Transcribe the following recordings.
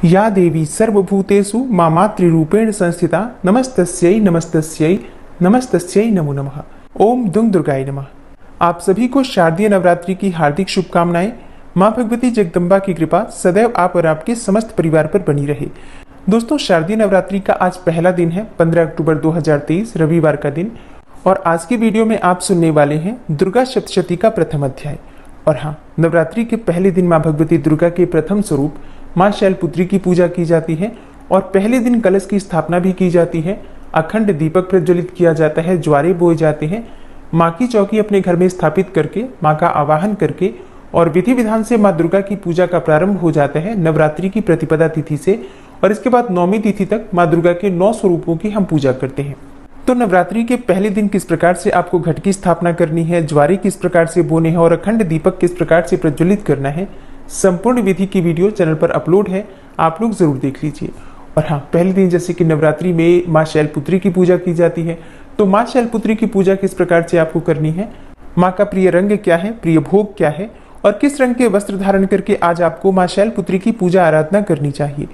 या देवी सर्वभूतेषु मातृरूपेण संस्थिता नमस्तस्यै नमस्तस्यै नमस्तस्यै नमो नमः। ओम दुंग दुर्गाय नमः। आप सभी को शारदीय नवरात्रि की हार्दिक शुभकामनाएं। मां भगवती जगदम्बा की कृपा सदैव आप और आपके समस्त परिवार पर बनी रहे। दोस्तों, शारदीय नवरात्रि का आज पहला दिन है, 15 अक्टूबर 2023 रविवार का दिन। और आज की वीडियो में आप सुनने वाले हैं दुर्गा सप्तशती का प्रथम अध्याय। और हाँ, नवरात्रि के पहले दिन मां भगवती दुर्गा के प्रथम स्वरूप मां शैलपुत्री की पूजा की जाती है और पहले दिन कलश की स्थापना भी की जाती है। अखंड दीपक प्रज्वलित किया जाता है, ज्वारे बोए जाते हैं। मां की चौकी अपने घर में स्थापित करके मां का आवाहन करके और विधि विधान से मां दुर्गा की पूजा का प्रारंभ हो जाता है नवरात्रि की प्रतिपदा तिथि से। और इसके बाद नौमी तिथि तक मां दुर्गा के 9 स्वरूपों की हम पूजा करते हैं। तो नवरात्रि के पहले दिन किस प्रकार से आपको घट की स्थापना करनी है, ज्वारे किस प्रकार से बोने हैं और अखंड दीपक किस प्रकार से प्रज्वलित करना है, संपूर्ण विधि की वीडियो चैनल पर अपलोड है, आप लोग जरूर देख लीजिए। और हाँ, पहले दिन जैसे कि नवरात्रि में मां शैलपुत्री की पूजा की जाती है, तो मां शैलपुत्री की पूजा किस प्रकार से आपको करनी है, मां का प्रिय रंग क्या है, प्रिय भोग क्या है और किस रंग के वस्त्र धारण करके आज आपको मां शैलपुत्री की पूजा आराधना करनी चाहिए,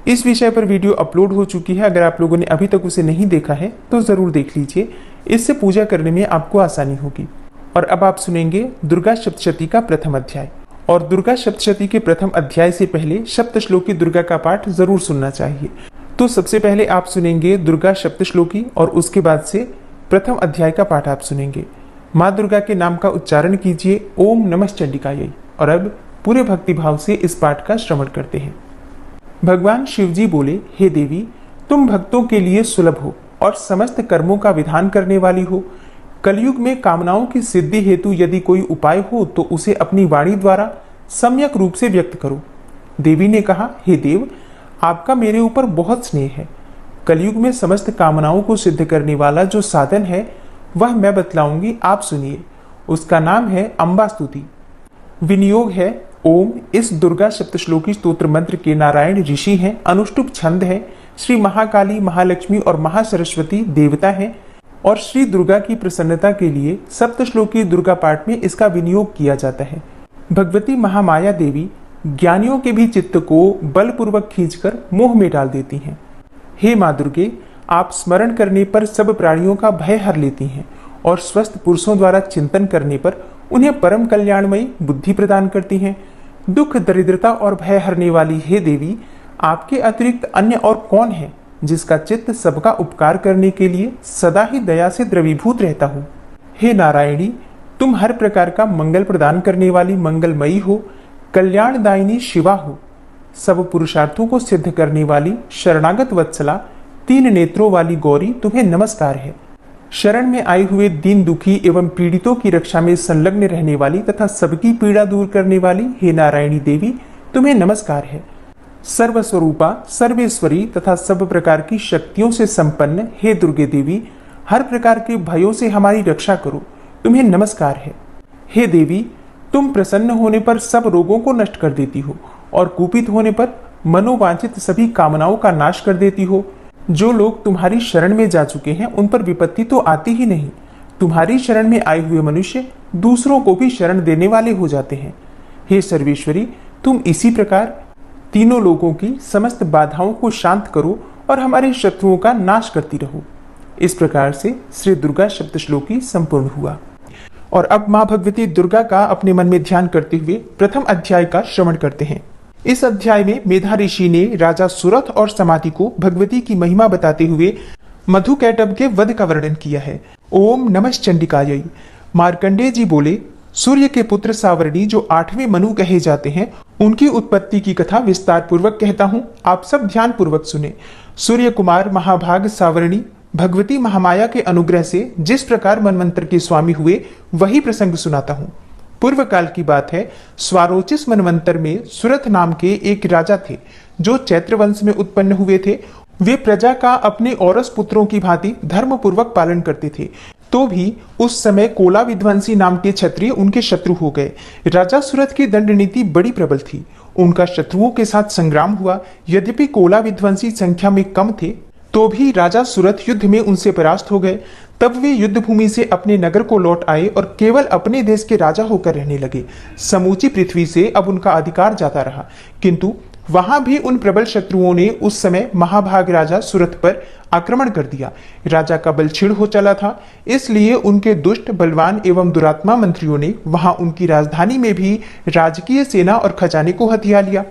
इस विषय पर वीडियो अपलोड हो चुकी है। अगर आप लोगों ने अभी तक उसे नहीं देखा है तो जरूर देख लीजिए, इससे पूजा करने में आपको आसानी होगी। और अब आप सुनेंगे दुर्गा सप्तशती का प्रथम अध्याय। और दुर्गा सप्तशती के प्रथम अध्याय से पहले सप्तश्लोकी दुर्गा का पाठ जरूर सुनना चाहिए। तो सबसे पहले आप सुनेंगे दुर्गा सप्तश्लोकी और उसके बाद से प्रथम अध्याय का पाठ आप सुनेंगे। माँ दुर्गा के नाम का उच्चारण कीजिए, ओम नमः चंडिकायै। और अब पूरे भक्तिभाव से इस पाठ का श्रवण करते हैं। भगवान शिव जी बोले, हे देवी, तुम भक्तों के लिए सुलभ हो और समस्त कर्मों का विधान करने वाली हो। कलयुग में कामनाओं की सिद्धि हेतु यदि कोई उपाय हो तो उसे अपनी वाणी द्वारा सम्यक रूप से व्यक्त करो। देवी ने कहा, हे देव, आपका मेरे ऊपर बहुत स्नेह है। कलयुग में समस्त कामनाओं को सिद्ध करने वाला जो साधन है वह मैं बतलाऊंगी, आप सुनिए। उसका नाम है अम्बा स्तुति। विनियोग है ओम। इस दुर्गा सप्तश्लोकी स्तोत्र मंत्र के नारायण ऋषि हैं, अनुष्टुप छंद है, श्री महाकाली, महालक्ष्मी और महासरस्वती देवता है। और श्री दुर्गा की प्रसन्नता के लिए सप्तश्लोकी दुर्गा पाठ में इसका विनियोग किया जाता है। भगवती महामाया देवी ज्ञानियों के भी चित्त को बलपूर्वक खींचकर मोह में डाल देती हैं। हे माँ दुर्गे, आप स्मरण करने पर सब प्राणियों का भय हर लेती हैं और स्वस्थ पुरुषों द्वारा चिंतन करने पर उन्हें परम कल्याणमयी बुद्धि प्रदान करती हैं। दुख, दरिद्रता और भय हरने वाली हे देवी, आपके अतिरिक्त अन्य और कौन है जिसका चित्त सबका उपकार करने के लिए सदा ही दया से द्रवीभूत रहता हो। हे नारायणी, तुम हर प्रकार का मंगल प्रदान करने वाली मंगलमयी हो, कल्याणदायिनी शिवा हो। सब पुरुषार्थों को सिद्ध करने वाली शरणागत वत्सला, 3 नेत्रों वाली गौरी, तुम्हें नमस्कार है। शरण में आए हुए दीन दुखी एवं पीड़ितों की रक्षा में संलग्न रहने वाली तथा सबकी पीड़ा दूर करने वाली हे नारायणी देवी, तुम्हें नमस्कार है। सर्वस्वरूपा, सर्वेश्वरी तथा सब प्रकार की शक्तियों से संपन्न हे दुर्गे देवी, हर प्रकार के भयों से हमारी रक्षा करो, तुम्हें नमस्कार है। हे देवी, तुम प्रसन्न होने पर सब रोगों को नष्ट कर देती हो और कुपित होने पर मनोवांछित सभी कामनाओं का नाश कर देती हो। जो लोग तुम्हारी शरण में जा चुके हैं उन पर विपत्ति तो आती ही नहीं। तुम्हारी शरण में आए हुए मनुष्य दूसरों को भी शरण देने वाले हो जाते हैं। हे सर्वेश्वरी, तुम इसी प्रकार तीनों लोगों की समस्त बाधाओं को शांत करो और हमारे शत्रुओं का नाश करती रहो। इस प्रकार से श्री दुर्गा सप्तश्लोकी संपूर्ण हुआ। और अब माँ भगवती दुर्गा का अपने मन में ध्यान करते हुए प्रथम अध्याय का श्रवण करते हैं। इस अध्याय में मेधा ऋषि ने राजा सुरथ और समाति को भगवती की महिमा बताते हुए मधुकैटभ के वध का वर्णन किया है। ओम नमः चंडिकायै। मार्कंडेय जी बोले, सूर्य के पुत्र सावरणी जो 8वें मनु कहे जाते हैं, उनकी उत्पत्ति की कथा विस्तार पूर्वक कहता हूँ, आप सब ध्यान पूर्वक सुने। सूर्य कुमार महाभाग सावरणी भगवती महामाया के अनुग्रह से जिस प्रकार मनवंतर के स्वामी हुए वही प्रसंग सुनाता हूँ। पूर्व काल की बात है, स्वारोचिस मनवंतर में सुरथ नाम के एक राजा थे जो चैत्र वंश में उत्पन्न हुए थे। वे प्रजा का अपने औरस पुत्रों की भांति धर्म पूर्वक पालन करते थे। तो भी उस समय कोला विध्वंसी नाम के क्षत्रिय उनके शत्रु हो गए। राजा सुरथ की दंड नीति बड़ी प्रबल थी। उनका शत्रुओं के साथ संग्राम हुआ। यद्यपि कोला विध्वंसी संख्या में कम थे तो भी राजा सुरथ युद्ध में उनसे परास्त हो गए। तब वे युद्ध भूमि से अपने नगर को लौट आए और केवल अपने देश के राजा होकर रहने लगे। समूची पृथ्वी से अब उनका अधिकार जाता रहा, किंतु वहां भी उन प्रबल शत्रुओं ने उस समय महाभाग राजा सुरथ पर आक्रमण कर दिया। राजा का बल क्षीण हो चला था, इसलिए उनके दुष्ट, बलवान एवं दुरात्मा मंत्रियों ने वहां उनकी राजधानी में भी राजकीय सेना और खजाने को हथिया लिया।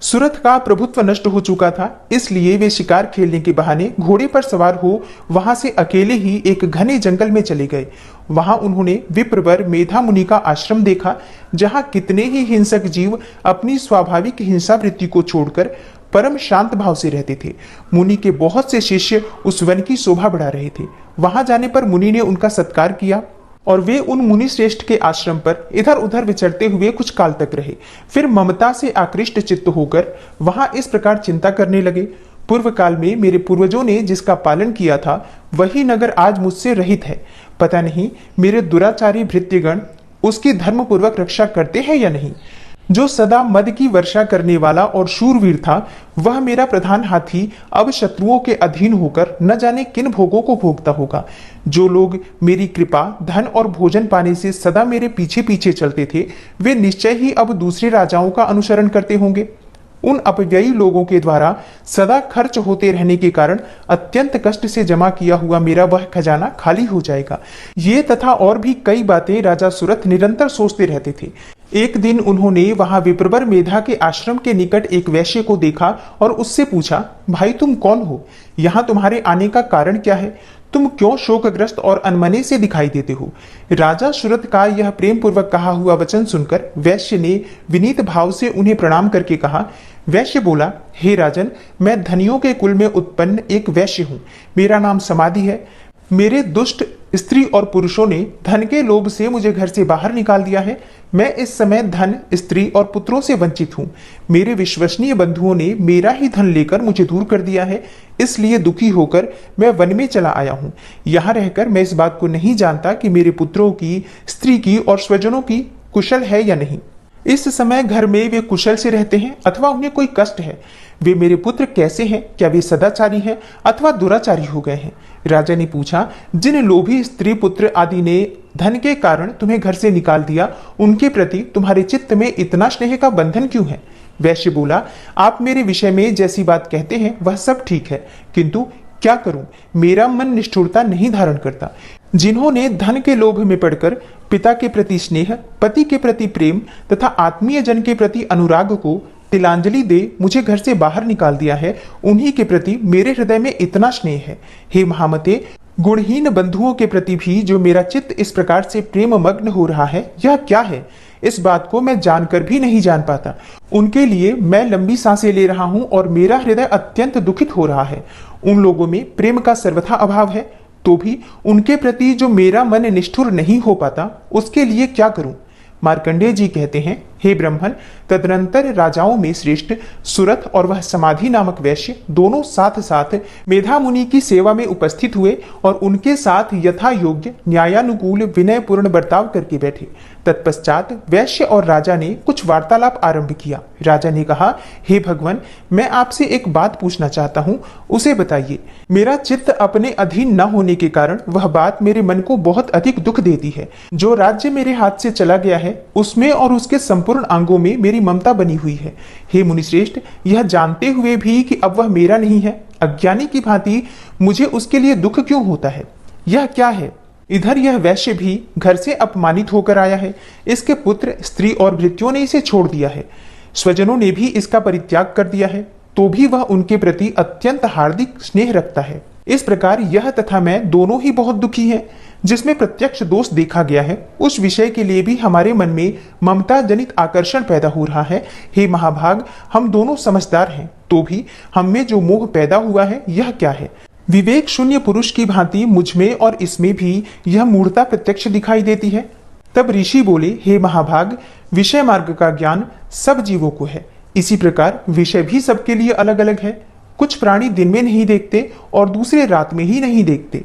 सुरथ का प्रभुत्व नष्ट हो चुका था, इसलिए वे शिकार खेलने के बहाने घोड़े पर सवार हो वहां से अकेले ही एक घने जंगल में चले गए। वहां उन्होंने विप्रवर मेधा मुनि का आश्रम देखा, जहां कितने ही हिंसक जीव अपनी स्वाभाविक हिंसा वृत्ति को छोड़कर परम शांत भाव से रहते थे। मुनि के बहुत से शिष्य उस वन की शोभा बढ़ा रहे थे। वहां जाने पर मुनि ने उनका सत्कार किया और वे उन मुनि श्रेष्ठ के आश्रम पर इधर उधर विचरते हुए कुछ काल तक रहे। फिर ममता से आकृष्ट चित्त होकर वहां इस प्रकार चिंता करने लगे, पूर्व काल में मेरे पूर्वजों ने जिसका पालन किया था वही नगर आज मुझसे रहित है। पता नहीं मेरे दुराचारी भृत्यगण उसकी धर्मपूर्वक रक्षा करते हैं या नहीं। जो सदा मद की वर्षा करने वाला और शूरवीर था, वह मेरा प्रधान हाथी अब शत्रुओं के अधीन होकर न जाने किन भोगों को भोगता होगा। जो लोग मेरी कृपा, धन और भोजन पाने से सदा मेरे पीछे पीछे चलते थे, वे निश्चय ही अब दूसरे राजाओं का अनुसरण करते होंगे। उन अपव्ययी लोगों के द्वारा सदा खर्च होते रहने के कारण अत्यंत कष्ट से जमा किया हुआ मेरा वह खजाना खाली हो जाएगा। ये तथा और भी कई बातें राजा सुरथ निरंतर सोचते रहते थे। एक दिन उन्होंने वहां विप्रवर मेधा के आश्रम के निकट एक वैश्य को देखा और उससे पूछा, भाई तुम कौन हो? यहाँ तुम्हारे आने का कारण क्या है? तुम क्यों शोकग्रस्त और अनमने से दिखाई देते हो? राजा सुरथ का यह प्रेम पूर्वक कहा हुआ वचन सुनकर वैश्य ने विनीत भाव से उन्हें प्रणाम करके कहा। वैश्य बोला, हे राजन, मैं धनियों के कुल में उत्पन्न एक वैश्य हूँ। मेरा नाम समाधि है। मेरे दुष्ट स्त्री और पुरुषों ने धन के लोभ से मुझे घर से बाहर निकाल दिया है। मैं इस समय धन, स्त्री और पुत्रों से वंचित हूँ। मेरे विश्वसनीय बंधुओं ने मेरा ही धन लेकर मुझे दूर कर दिया है, इसलिए दुखी होकर मैं वन में चला आया हूँ। यहाँ रहकर मैं इस बात को नहीं जानता कि मेरे पुत्रों की, स्त्री की और स्वजनों की कुशल है या नहीं। इस समय घर में वे कुशल से रहते हैं अथवा उन्हें कोई कष्ट है। वे मेरे पुत्र कैसे हैं? क्या वे सदाचारी हैं अथवा दुराचारी हो गए हैं? राजा ने पूछा, जिन लोभी स्त्री पुत्र आदि ने धन के कारण तुम्हें घर से निकाल दिया, उनके प्रति तुम्हारे चित्त में इतना स्नेह का बंधन क्यों है? वैश्य बोला, आप मेरे विषय में जैसी बात कहते हैं वह सब ठीक है, किंतु क्या करूं, मेरा मन निष्ठुरता नहीं धारण करता। जिन्होंने धन के लोभ में पड़कर पिता के प्रति स्नेह, पति के प्रति प्रेम तथा आत्मीय जन के प्रति अनुराग को तिलांजलि दे मुझे घर से बाहर निकाल दिया है, उन्हीं के प्रति मेरे हृदय में इतना स्नेह है। हे महामते, गुणहीन बंधुओं के प्रति भी जो मेरा चित्त इस प्रकार से प्रेम मग्न हो रहा है, यह क्या है? इस बात को मैं जानकर भी नहीं जान पाता। उनके लिए मैं लंबी सांसें ले रहा हूं और मेरा हृदय अत्यंत दुखित हो रहा है। उन लोगों में प्रेम का सर्वथा अभाव है, तो भी उनके प्रति जो मेरा मन निष्ठुर नहीं हो पाता, उसके लिए क्या करूं? मार्कंडेय जी कहते हैं, हे ब्रह्मन, तदनंतर राजाओं में श्रेष्ठ सुरथ और वह समाधि नामक वैश्य दोनों साथ साथ मेधा मुनि की सेवा में उपस्थित हुए और उनके साथ यथा योग्य न्यायानुकूल विनयपूर्ण बर्ताव करके बैठे। तत्पश्चात वैश्य और राजा ने कुछ वार्तालाप आरंभ किया। राजा ने कहा, हे भगवान, मैं आपसे एक बात पूछना चाहता हूँ, उसे बताइए। मेरा चित्त अपने अधीन न होने के कारण वह बात मेरे मन को बहुत अधिक दुख देती है। जो राज्य मेरे हाथ से चला गया है, उसमें और उसके संपूर्ण अंगों में मेरी ममता बनी हुई है। हे मुनिश्रेष्ठ, यह जानते हुए भी कि अब वह मेरा नहीं है, अज्ञानी की भांति मुझे उसके लिए दुख क्यों होता है? यह क्या है? इधर यह वैश्य भी घर से अपमानित होकर आया है। इसके पुत्र, स्त्री और भृत्यों ने इसे छोड़ दिया है। स्वजनों ने भी इसका परित्याग कर दिया है, तो भी वह उनके प्रति अत्यंत हार्दिक स्नेह रखता है। इस प्रकार यह तथा मैं दोनों ही बहुत दुखी हैं। जिसमें प्रत्यक्ष दोष देखा गया है, उस विषय के लिए भी हमारे मन में ममता जनित आकर्षण पैदा हो रहा है। हे महाभाग, हम दोनों समझदार हैं, तो भी हम में जो मोह पैदा हुआ है, यह क्या है? विवेक शून्य पुरुष की भांति मुझमें और इसमें भी यह मूढ़ता प्रत्यक्ष दिखाई देती है। तब ऋषि बोले, हे महाभाग, विषय मार्ग का ज्ञान सब जीवों को है। इसी प्रकार विषय भी सबके लिए अलग अलग है। कुछ प्राणी दिन में नहीं देखते और दूसरे रात में ही नहीं देखते,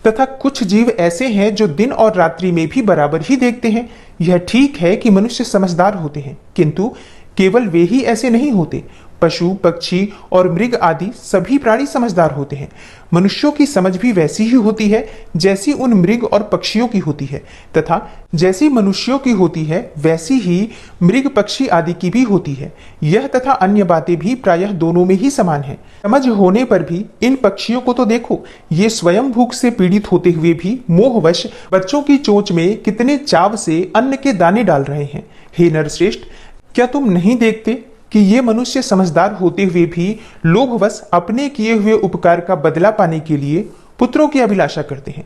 तथा कुछ जीव ऐसे हैं जो दिन और रात्रि में भी बराबर ही देखते हैं। यह ठीक है कि मनुष्य समझदार होते हैं, किंतु केवल वे ही ऐसे नहीं होते। पशु, पक्षी और मृग आदि सभी प्राणी समझदार होते हैं। मनुष्यों की समझ भी वैसी ही होती है जैसी उन मृग और पक्षियों की होती है, तथा जैसी मनुष्यों की होती है वैसी ही मृग, पक्षी आदि की भी होती है। यह तथा अन्य बातें भी प्रायः दोनों में ही समान है। समझ होने पर भी इन पक्षियों को तो देखो, ये स्वयं भूख से पीड़ित होते हुए भी मोहवश बच्चों की चोंच में कितने चाव से अन्न के दाने डाल रहे हैं। हे नरश्रेष्ठ, क्या तुम नहीं देखते कि ये मनुष्य समझदार होते हुए भी लोभवश अपने किए हुए उपकार का बदला पाने के लिए पुत्रों की अभिलाषा करते हैं।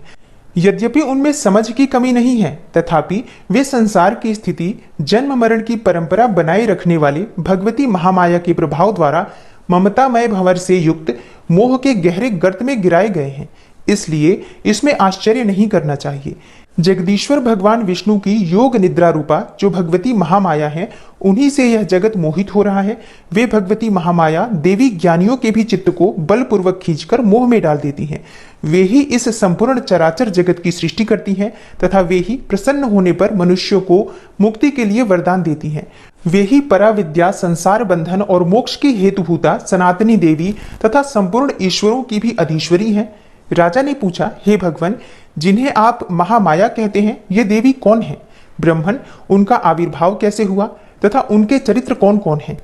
यद्यपि उनमें समझ की कमी नहीं है, तथापि वे संसार की स्थिति, जन्म मरण की परंपरा बनाए रखने वाले भगवती महामाया के प्रभाव द्वारा ममतामय भंवर से युक्त मोह के गहरे गर्त में गिराए गए हैं। इसलिए इसमें आश्चर्य नहीं करना चाहिए। जगदीश्वर भगवान विष्णु की योग निद्रा रूपा जो भगवती महामाया है, उन्हीं से यह जगत मोहित हो रहा है। वे भगवती महामाया देवी ज्ञानियों के भी चित्त को बलपूर्वक खींचकर मोह में डाल देती हैं। वे ही इस संपूर्ण चराचर जगत की सृष्टि करती हैं तथा वे ही प्रसन्न होने पर मनुष्यों को मुक्ति के लिए वरदान देती हैं। वे ही पराविद्या, संसार बंधन और मोक्ष की हेतुभूता सनातनी देवी तथा संपूर्ण ईश्वरों की भी अधीश्वरी हैं। राजा ने पूछा, हे भगवान, जिन्हें आप महामाया कहते हैं, ये देवी कौन है? ब्रह्मन, उनका आविर्भाव कैसे हुआ तथा उनके चरित्र कौन कौन हैं?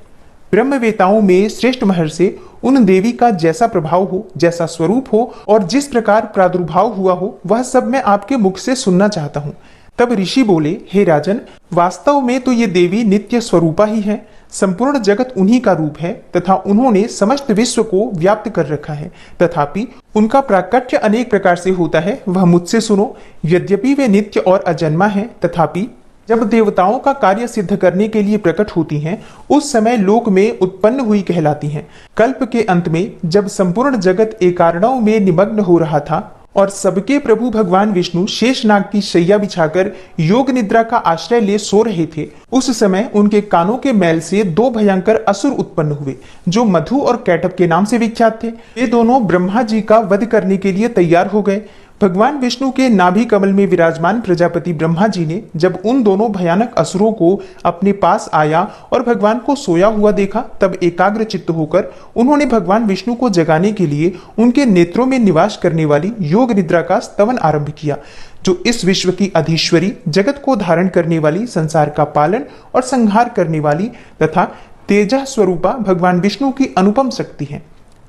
ब्रह्मवेताओं में श्रेष्ठ महर्षि उन देवी का जैसा प्रभाव हो, जैसा स्वरूप हो और जिस प्रकार प्रादुर्भाव हुआ हो, वह सब मैं आपके मुख से सुनना चाहता हूँ। तब ऋषि बोले, हे राजन, वास्तव में तो ये देवी नित्य स्वरूपा ही है। संपूर्ण जगत उन्हीं का रूप है तथा उन्होंने समस्त विश्व को व्याप्त कर रखा है। तथापि उनका प्राकट्य अनेक प्रकार से होता है, वह मुझसे सुनो। यद्यपि वे नित्य और अजन्मा है, तथापि जब देवताओं का कार्य सिद्ध करने के लिए प्रकट होती हैं, उस समय लोक में उत्पन्न हुई कहलाती हैं। कल्प के अंत में जब संपूर्ण जगत एकारणों में निमग्न हो रहा था और सबके प्रभु भगवान विष्णु शेषनाग की शैया बिछाकर योग निद्रा का आश्रय ले सो रहे थे, उस समय उनके कानों के मैल से दो भयंकर असुर उत्पन्न हुए जो मधु और कैटभ के नाम से विख्यात थे। वे दोनों ब्रह्मा जी का वध करने के लिए तैयार हो गए। भगवान विष्णु के नाभि कमल में विराजमान प्रजापति ब्रह्मा जी ने जब उन दोनों भयानक असुरों को अपने पास आया और भगवान को सोया हुआ देखा, तब एकाग्र चित्त होकर उन्होंने भगवान विष्णु को जगाने के लिए उनके नेत्रों में निवास करने वाली योग निद्रा का स्तवन आरंभ किया, जो इस विश्व की अधीश्वरी, जगत को धारण करने वाली, संसार का पालन और संहार करने वाली तथा तेजः स्वरूपा भगवान विष्णु की अनुपम शक्ति है।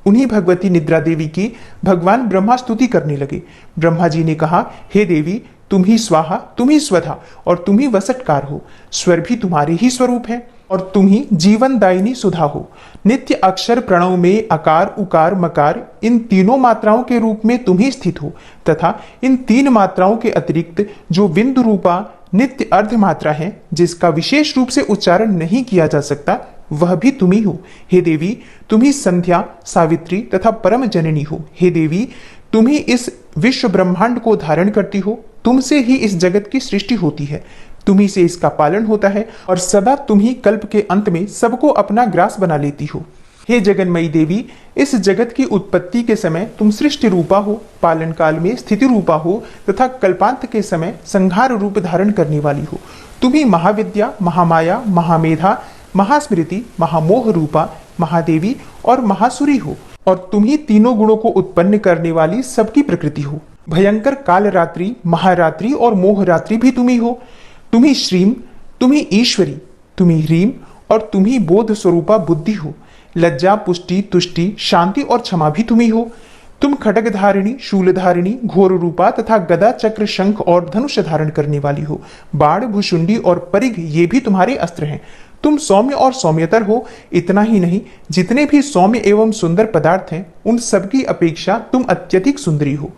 उन्हीं भगवती निद्रा देवी की भगवान ब्रह्मा स्तुति करने लगे। ब्रह्मा जी ने कहा, हे देवी, तुम ही स्वाहा, तुम ही स्वधा और तुम ही वसटकार हो। स्वर भी तुम्हारे ही स्वरूप है और तुम ही जीवन दायिनी सुधा हो। नित्य अक्षर प्रणव में अकार, उकार, मकार, इन तीनों मात्राओं के रूप में तुम ही स्थित हो तथा इन तीन मात्राओं के अतिरिक्त जो बिंदु रूपा नित्य अर्ध मात्रा है, जिसका विशेष रूप से उच्चारण नहीं किया जा सकता, वह भी तुम ही हो। हे देवी, तुम ही संध्या, सावित्री तथा परम जननी हो। हे देवी, तुम ही इस विश्व ब्रह्मांड को धारण करती हो। तुमसे ही इस जगत की सृष्टि होती है, तुम ही से इसका पालन होता है और सदा तुम ही कल्प के अंत में सबको अपना ग्रास बना लेती हो। हे जगन्मयी देवी, इस जगत की उत्पत्ति के समय तुम सृष्टि रूपा हो, पालन काल में स्थिति रूपा हो तथा कल्पांत के समय संहार रूप धारण करने वाली हो। तुम ही महाविद्या, महामाया, महामेधा, महास्मृति, महामोह रूपा, महादेवी और महासुरी हो और तुम ही तीनों गुणों को उत्पन्न करने वाली सबकी प्रकृति हो। भयंकर काल रात्रि, महारात्रि और मोह रात्रि भी तुम ही हो। तुम ही श्रीम, तुम ही ईश्वरी, तुम ही ह्रीम और तुम ही बोध स्वरूपा बुद्धि हो। लज्जा, पुष्टि, तुष्टि, शांति और क्षमा भी तुम ही हो। तुम खड्ग धारिणी, शूल धारिणी, घोर रूपा तथा गदा, चक्र, शंख और धनुष धारण करने वाली हो। बाण, भुशुंडी और परिघ ये भी तुम्हारे अस्त्र हैं। तुम सौम्य और सौम्यतर हो। इतना ही नहीं, जितने भी सौम्य एवं सुंदर पदार्थ हैं, उन सबकी अपेक्षा तुम अत्यधिक सुंदरी हो।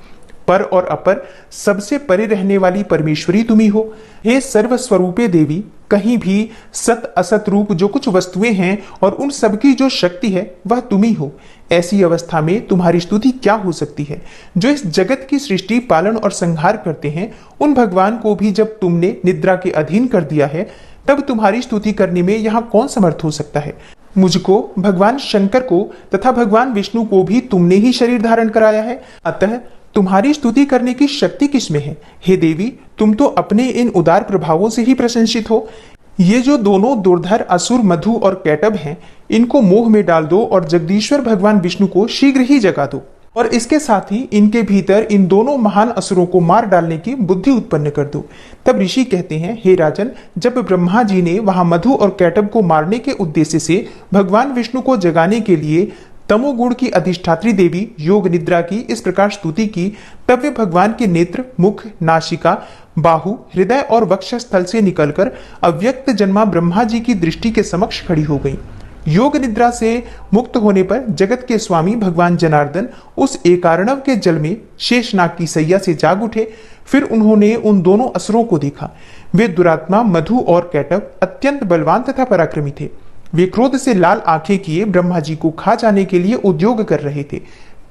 पर और अपर, सबसे परे रहने वाली परमेश्वरी तुम ही हो। हे सर्वस्वरूपे देवी, कहीं भी सत असत रूप जो कुछ वस्तुएं हैं और उन सबकी जो शक्ति है, वह तुम ही हो। ऐसी अवस्था में तुम्हारी स्तुति क्या हो सकती है? जो इस जगत की सृष्टि, पालन और संहार करते हैं, उन भगवान को भी जब तुमने निद्रा के अधीन कर दिया है, तब तुम्हारी स्तुति करने में यहाँ कौन समर्थ हो सकता है? मुझको, भगवान शंकर को तथा भगवान विष्णु को भी तुमने ही शरीर धारण कराया है, अतः तुम्हारी स्तुति करने की शक्ति किसमें है? हे देवी, तुम तो अपने इन उदार प्रभावों से ही प्रशंसित हो। ये जो दोनों दुर्धर असुर मधु और कैटभ हैं, इनको मोह में डाल दो और जगदीश्वर भगवान विष्णु को शीघ्र ही जगा दो और इसके साथ ही इनके भीतर इन दोनों महान असुरों को मार डालने की बुद्धि उत्पन्न कर दो। तब ऋषि कहते हैं, हे राजन, जब ब्रह्मा जी ने वहां मधु और कैटभ को मारने के उद्देश्य से भगवान विष्णु को जगाने के लिए तमोगुण की अधिष्ठात्री देवी योग निद्रा की इस प्रकार स्तुति की, तब वे भगवान के नेत्र, मुख, नासिका, बाहु, हृदय और वक्षस्थल से निकलकर अव्यक्त जन्मा ब्रह्मा जी की दृष्टि के समक्ष खड़ी हो गई। योग निद्रा से मुक्त होने पर जगत के स्वामी भगवान जनार्दन उस एकार्णव के जल में शेषनाग की सैया से जाग उठे। फिर उन्होंने उन दोनों असुरों को देखा। वे दुरात्मा मधु और कैटभ अत्यंत बलवान तथा पराक्रमी थे। वे क्रोध से लाल आंखें किए ब्रह्मा जी को खा जाने के लिए उद्योग कर रहे थे।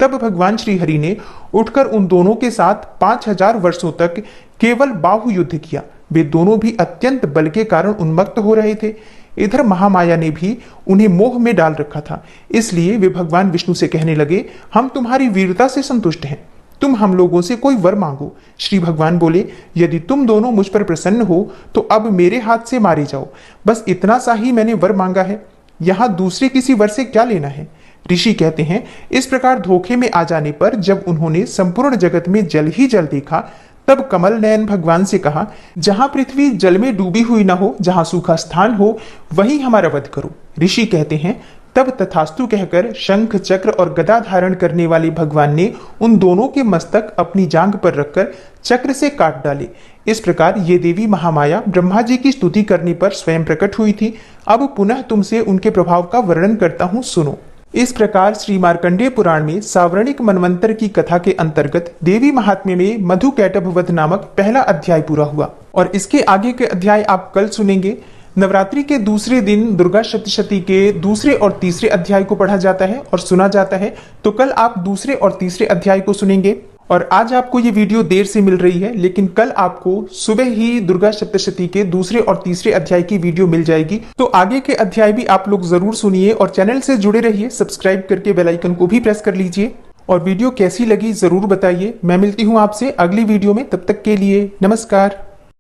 तब भगवान श्री हरि ने उठकर उन दोनों के साथ 5000 वर्षों तक केवल बाहु युद्ध किया। वे दोनों भी अत्यंत बल के कारण उन्मत्त हो रहे थे। इधर महामाया ने भी उन्हें मोह में डाल रखा था। इसलिए वे भगवान विष्णु से कहने लगे, हम तुम्हारी वीरता से संतुष्ट हैं, तुम हम लोगों से कोई वर मांगो। श्री भगवान बोले, यदि तुम दोनों मुझ पर प्रसन्न हो तो अब मेरे हाथ से मारे जाओ। बस इतना सा ही मैंने वर मांगा है, यहाँ दूसरे किसी वर से क्या लेना है। ऋषि कहते हैं, इस प्रकार धोखे में आ जाने पर जब उन्होंने संपूर्ण जगत में जल ही जल देखा, तब कमल नयन भगवान से कहा, जहां पृथ्वी जल में डूबी हुई न हो, जहां सूखा स्थान हो, वहीं हमारा वध करो। ऋषि कहते हैं, तब तथास्तु कहकर शंख, चक्र और गदा धारण करने वाले भगवान ने उन दोनों के मस्तक अपनी जांघ पर रखकर चक्र से काट डाले। इस प्रकार ये देवी महामाया ब्रह्मा जी की स्तुति करने पर स्वयं प्रकट हुई थी। अब पुनः तुमसे उनके प्रभाव का वर्णन करता हूँ, सुनो। इस प्रकार श्री मार्कंडेय पुराण में सावर्णिक मनवंतर की कथा के अंतर्गत देवी महात्म्य में मधु कैटभ वध नामक पहला अध्याय पूरा हुआ और इसके आगे के अध्याय आप कल सुनेंगे। नवरात्रि के दूसरे दिन दुर्गा सप्तशती के दूसरे और तीसरे अध्याय को पढ़ा जाता है और सुना जाता है, तो कल आप दूसरे और तीसरे अध्याय को सुनेंगे। और आज आपको ये वीडियो देर से मिल रही है, लेकिन कल आपको सुबह ही दुर्गा सप्तशती के दूसरे और तीसरे अध्याय की वीडियो मिल जाएगी। तो आगे के अध्याय भी आप लोग जरूर सुनिए और चैनल से जुड़े रहिए। सब्सक्राइब करके बेल आइकन को भी प्रेस कर लीजिए और वीडियो कैसी लगी जरूर बताइए। मैं मिलती हूँ आपसे अगली वीडियो में, तब तक के लिए नमस्कार।